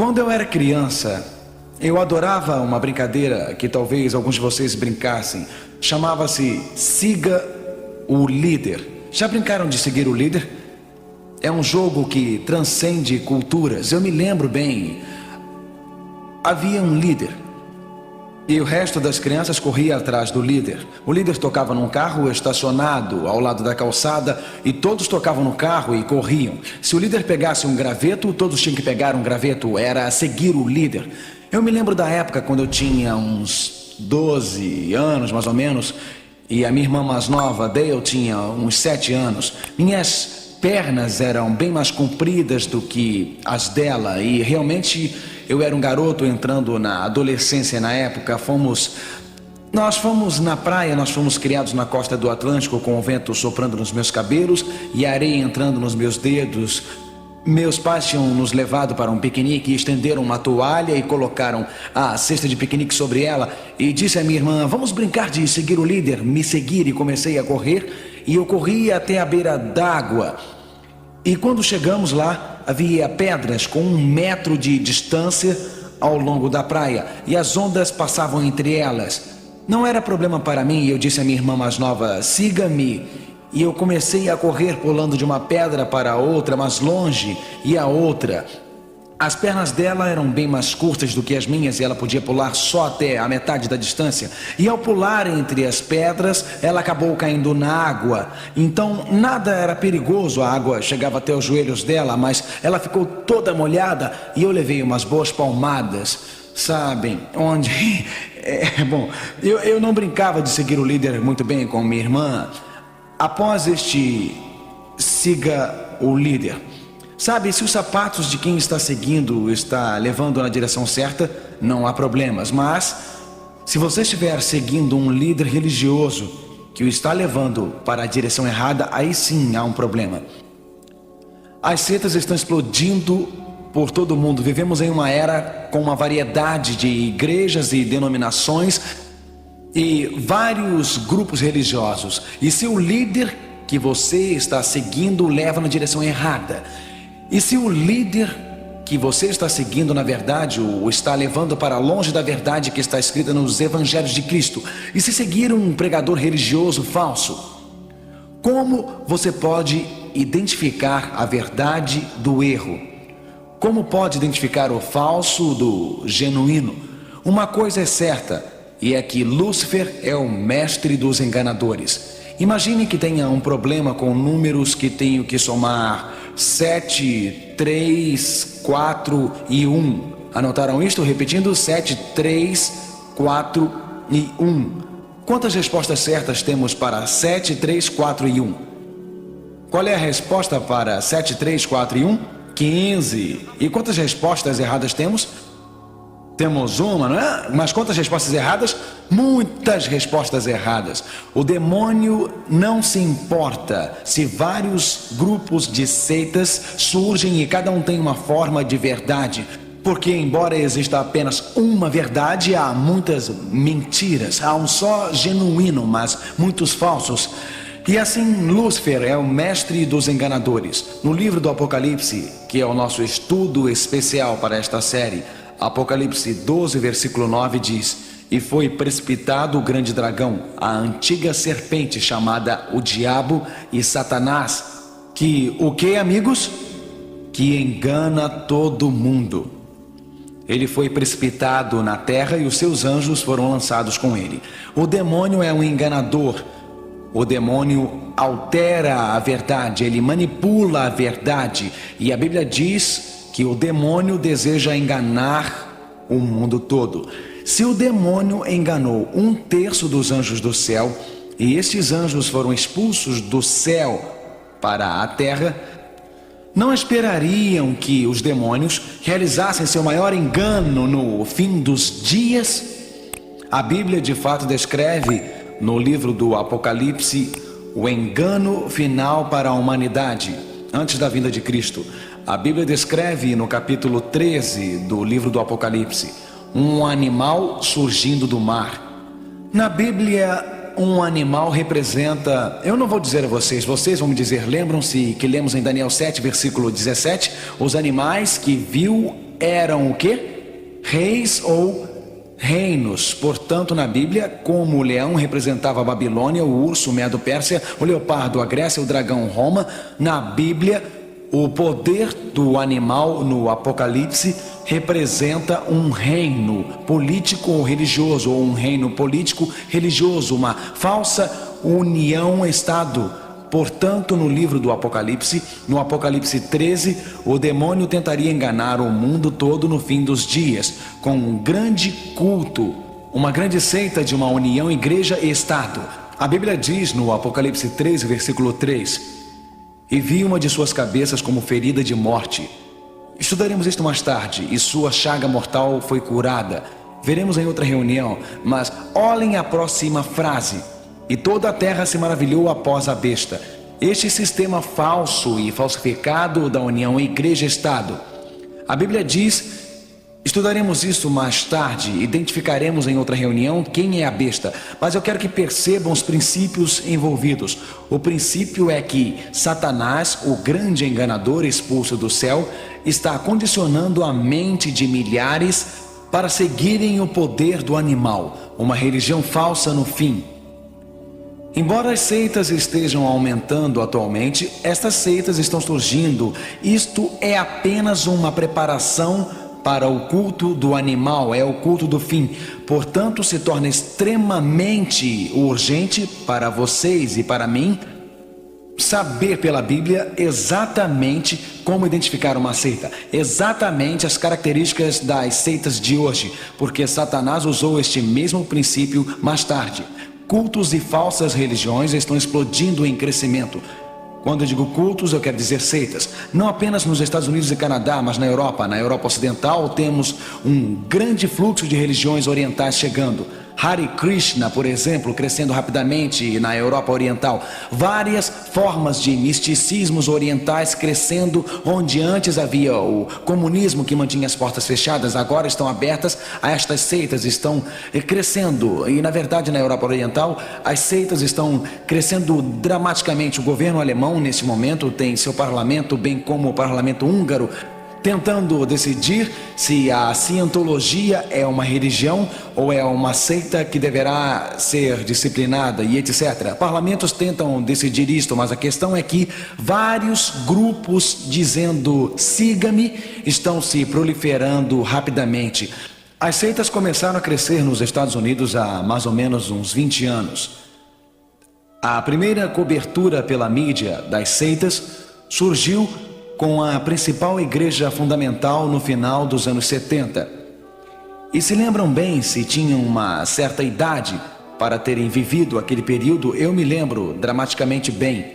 Quando eu era criança, eu adorava uma brincadeira que talvez alguns de vocês brincassem. Chamava-se Siga o Líder. Já brincaram de seguir o líder? É um jogo que transcende culturas. Eu me lembro bem. Havia um líder e o resto das crianças corria atrás do líder. O líder tocava num carro estacionado ao lado da calçada e todos tocavam no carro e corriam. Se o líder pegasse um graveto, todos tinham que pegar um graveto. Era seguir o líder. Eu me lembro da época quando eu tinha uns 12 anos, mais ou menos, e a minha irmã mais nova, Dale, tinha uns 7 anos. Minhas pernas eram bem mais compridas do que as dela e realmente eu era um garoto entrando na adolescência na época. Nós fomos na praia, nós fomos criados na costa do Atlântico com o vento soprando nos meus cabelos e a areia entrando nos meus dedos. Meus pais tinham nos levado para um piquenique e estenderam uma toalha e colocaram a cesta de piquenique sobre ela e disse à minha irmã: vamos brincar de seguir o líder. Me seguir e comecei a correr e eu corri até a beira d'água. E quando chegamos lá, havia pedras com 1 metro de distância ao longo da praia e as ondas passavam entre elas. Não era problema para mim e eu disse à minha irmã mais nova: siga-me. E eu comecei a correr pulando de uma pedra para a outra, mais longe, e a outra. As pernas dela eram bem mais curtas do que as minhas e ela podia pular só até a metade da distância. E ao pular entre as pedras, ela acabou caindo na água. Então nada era perigoso, a água chegava até os joelhos dela, mas ela ficou toda molhada e eu levei umas boas palmadas. Sabem onde? Bom, eu não brincava de seguir o líder muito bem com minha irmã. Após este siga o líder, sabe, se os sapatos de quem está seguindo está levando na direção certa, não há problemas. Mas se você estiver seguindo um líder religioso que o está levando para a direção errada, aí sim há um problema. As seitas estão explodindo por todo o mundo. Vivemos em uma era com uma variedade de igrejas e denominações e vários grupos religiosos. E se o líder que você está seguindo leva na direção errada, e se o líder que você está seguindo na verdade o está levando para longe da verdade que está escrita nos evangelhos de Cristo, e se seguir um pregador religioso falso, como você pode identificar a verdade do erro? Como pode identificar o falso do genuíno? Uma coisa é certa, e é que Lúcifer é o mestre dos enganadores. Imagine que tenha um problema com números que tenho que somar 7, 3, 4 e 1. Anotaram isto? Repetindo: 7, 3, 4 e 1. Quantas respostas certas temos para 7, 3, 4 e 1? Qual é a resposta para 7, 3, 4 e 1? 15. E quantas respostas erradas temos? Temos uma, não é? Mas quantas respostas erradas? Muitas respostas erradas. O demônio não se importa se vários grupos de seitas surgem e cada um tem uma forma de verdade. Porque embora exista apenas uma verdade, há muitas mentiras. Há um só genuíno, mas muitos falsos. E assim, Lúcifer é o mestre dos enganadores. No livro do Apocalipse, que é o nosso estudo especial para esta série, Apocalipse 12, versículo 9 diz: e foi precipitado o grande dragão, a antiga serpente chamada o diabo e Satanás, que o que, amigos? Que engana todo mundo. Ele foi precipitado na terra e os seus anjos foram lançados com ele. O demônio é um enganador. O demônio altera a verdade, ele manipula a verdade. E a Bíblia diz que o demônio deseja enganar o mundo todo. Se o demônio enganou 1/3 dos anjos do céu, e estes anjos foram expulsos do céu para a terra, não esperariam que os demônios realizassem seu maior engano no fim dos dias? A Bíblia de fato descreve no livro do Apocalipse o engano final para a humanidade antes da vinda de Cristo. A Bíblia descreve no capítulo 13 do livro do Apocalipse um animal surgindo do mar. Na Bíblia, um animal representa, eu não vou dizer a vocês vão me dizer, lembram-se que lemos em Daniel 7, versículo 17, os animais que viu eram o quê? Reis ou reinos. Portanto, na Bíblia, como o leão representava a Babilônia, o urso, o Medo-Pérsia, o leopardo, a Grécia, o dragão, Roma, na Bíblia, o poder do animal no Apocalipse representa um reino político ou religioso, ou um reino político religioso, uma falsa união-estado. Portanto, no livro do Apocalipse, no Apocalipse 13, o demônio tentaria enganar o mundo todo no fim dos dias, com um grande culto, uma grande seita de uma união igreja e Estado. A Bíblia diz no Apocalipse 13, versículo 3: "E vi uma de suas cabeças como ferida de morte." Estudaremos isto mais tarde. "E sua chaga mortal foi curada." Veremos em outra reunião, mas olhem a próxima frase: "E toda a terra se maravilhou após a besta." Este sistema falso e falsificado da união igreja-estado. A Bíblia diz, estudaremos isso mais tarde, identificaremos em outra reunião quem é a besta, mas eu quero que percebam os princípios envolvidos. O princípio é que Satanás, o grande enganador expulso do céu, está condicionando a mente de milhares para seguirem o poder do animal, uma religião falsa no fim. Embora as seitas estejam aumentando atualmente, estas seitas estão surgindo. Isto é apenas uma preparação para o culto do animal, é o culto do fim. Portanto, se torna extremamente urgente para vocês e para mim saber pela Bíblia exatamente como identificar uma seita, exatamente as características das seitas de hoje, porque Satanás usou este mesmo princípio mais tarde. Cultos e falsas religiões estão explodindo em crescimento. Quando eu digo cultos, eu quero dizer seitas. Não apenas nos Estados Unidos e Canadá, mas na Europa. Na Europa Ocidental temos um grande fluxo de religiões orientais chegando. Hare Krishna, por exemplo, crescendo rapidamente na Europa Oriental. Várias formas de misticismos orientais crescendo, onde antes havia o comunismo que mantinha as portas fechadas, agora estão abertas a estas seitas, estão crescendo. E na verdade na Europa Oriental as seitas estão crescendo dramaticamente. O governo alemão nesse momento tem seu parlamento, bem como o parlamento húngaro, tentando decidir se a cientologia é uma religião ou é uma seita que deverá ser disciplinada e etc. Parlamentos tentam decidir isto, mas a questão é que vários grupos dizendo siga-me estão se proliferando rapidamente. As seitas começaram a crescer nos Estados Unidos há mais ou menos uns 20 anos. A primeira cobertura pela mídia das seitas surgiu com a principal igreja fundamental no final dos anos 70. E se lembram bem, se tinham uma certa idade para terem vivido aquele período, eu me lembro dramaticamente bem.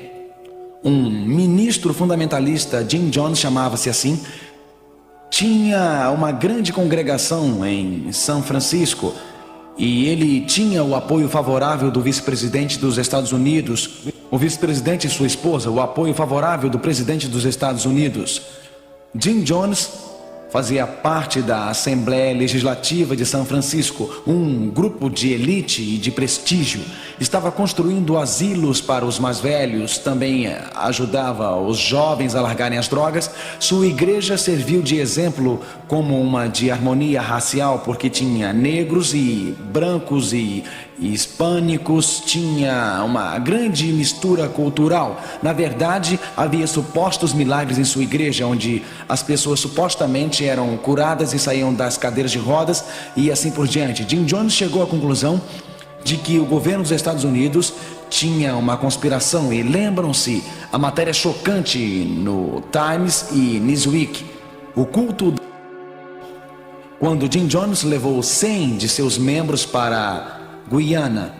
Um ministro fundamentalista, Jim Jones chamava-se assim, tinha uma grande congregação em São Francisco e ele tinha o apoio favorável do vice-presidente dos Estados Unidos, o vice-presidente e sua esposa, o apoio favorável do presidente dos Estados Unidos. Jim Jones fazia parte da Assembleia Legislativa de São Francisco, um grupo de elite e de prestígio. Estava construindo asilos para os mais velhos, também ajudava os jovens a largarem as drogas. Sua igreja serviu de exemplo como uma de harmonia racial, porque tinha negros e brancos e hispânicos, tinha uma grande mistura cultural. Na verdade, havia supostos milagres em sua igreja, onde as pessoas supostamente eram curadas e saíam das cadeiras de rodas e assim por diante. Jim Jones chegou à conclusão de que o governo dos Estados Unidos tinha uma conspiração, e lembram-se a matéria chocante no Times e Newsweek, o culto quando Jim Jones levou 100 de seus membros para Guiana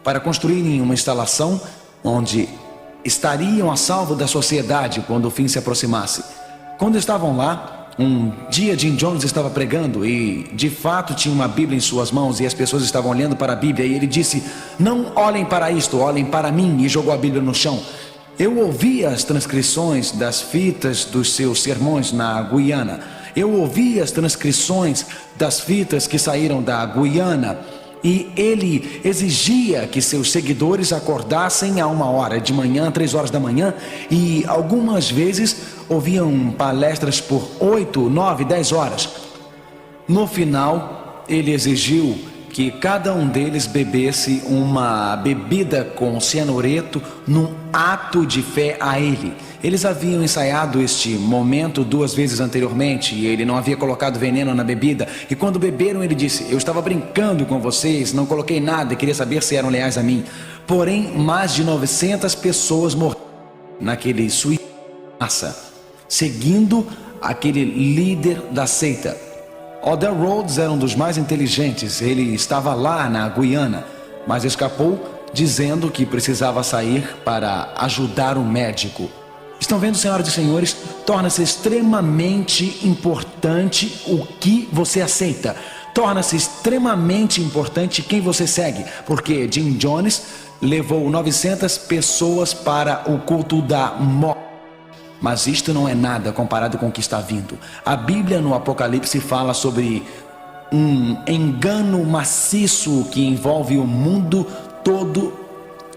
para construírem uma instalação onde estariam a salvo da sociedade quando o fim se aproximasse. Quando estavam lá, um dia Jim Jones estava pregando e de fato tinha uma Bíblia em suas mãos e as pessoas estavam olhando para a Bíblia, e ele disse: "Não olhem para isto, olhem para mim", e jogou a Bíblia no chão. Eu ouvi as transcrições das fitas dos seus sermões na Guiana. Eu ouvi as transcrições das fitas que saíram da Guiana. E ele exigia que seus seguidores acordassem a 1 hora de manhã, 3 horas da manhã, e algumas vezes ouviam palestras por 8, 9, 10 horas. No final, ele exigiu que cada um deles bebesse uma bebida com cianureto num ato de fé a ele. Eles haviam ensaiado este momento 2 vezes anteriormente e ele não havia colocado veneno na bebida. E quando beberam, ele disse: eu estava brincando com vocês, não coloquei nada e queria saber se eram leais a mim. Porém, mais de 900 pessoas morreram naquele suicídio de massa, seguindo aquele líder da seita. Odell Rhodes era um dos mais inteligentes. Ele estava lá na Guiana, mas escapou dizendo que precisava sair para ajudar um médico. Estão vendo, senhoras e senhores, torna-se extremamente importante o que você aceita. Torna-se extremamente importante quem você segue, porque Jim Jones levou 900 pessoas para o culto da morte. Mas isto não é nada comparado com o que está vindo. A Bíblia no Apocalipse fala sobre um engano maciço que envolve o mundo todo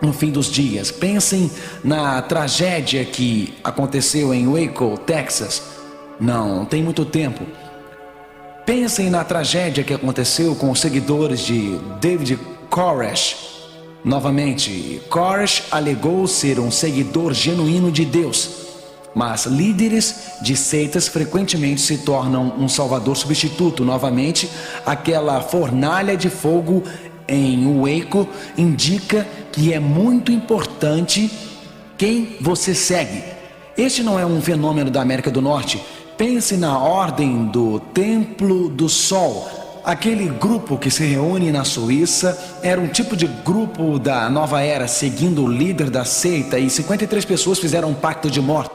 no fim dos dias. Pensem na tragédia que aconteceu em Waco, Texas. Não tem muito tempo. Pensem na tragédia que aconteceu com os seguidores de David Koresh. Novamente, Koresh alegou ser um seguidor genuíno de Deus. Mas líderes de seitas frequentemente se tornam um salvador substituto. Novamente, aquela fornalha de fogo em Waco indica que é muito importante quem você segue. Este não é um fenômeno da América do Norte. Pense na Ordem do Templo do Sol. Aquele grupo que se reúne na Suíça era um tipo de grupo da nova era, seguindo o líder da seita, e 53 pessoas fizeram um pacto de morte.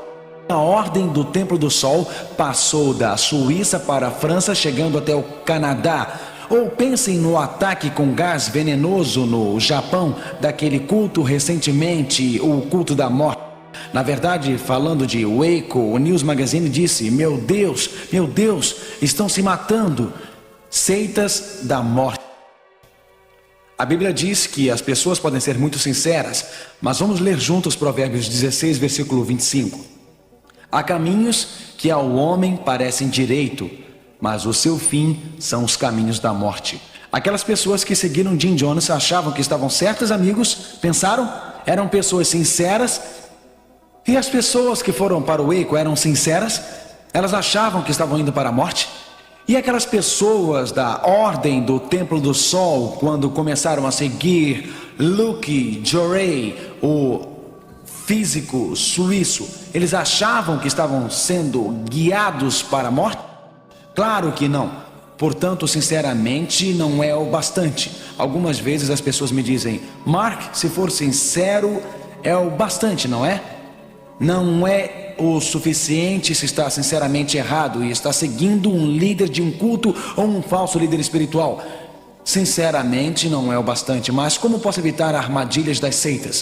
A Ordem do Templo do Sol passou da Suíça para a França, chegando até o Canadá. Ou pensem no ataque com gás venenoso no Japão, daquele culto recentemente, o culto da morte. Na verdade, falando de Waco, o News Magazine disse: meu Deus, estão se matando. Seitas da morte. A Bíblia diz que as pessoas podem ser muito sinceras, mas vamos ler juntos Provérbios 16, versículo 25. Há caminhos que ao homem parecem direito, mas o seu fim são os caminhos da morte. Aquelas pessoas que seguiram Jim Jones achavam que estavam certas, amigos, pensaram, eram pessoas sinceras. E as pessoas que foram para o Waco eram sinceras, elas achavam que estavam indo para a morte. E aquelas pessoas da Ordem do Templo do Sol, quando começaram a seguir Luke Jorey, o físico suíço, eles achavam que estavam sendo guiados para a morte? Claro que não. Portanto, sinceramente, não é o bastante. Algumas vezes as pessoas me dizem: Mark, se for sincero, é o bastante, não é? Não é o suficiente se está sinceramente errado e está seguindo um líder de um culto ou um falso líder espiritual. Sinceramente, não é o bastante. Mas como posso evitar armadilhas das seitas?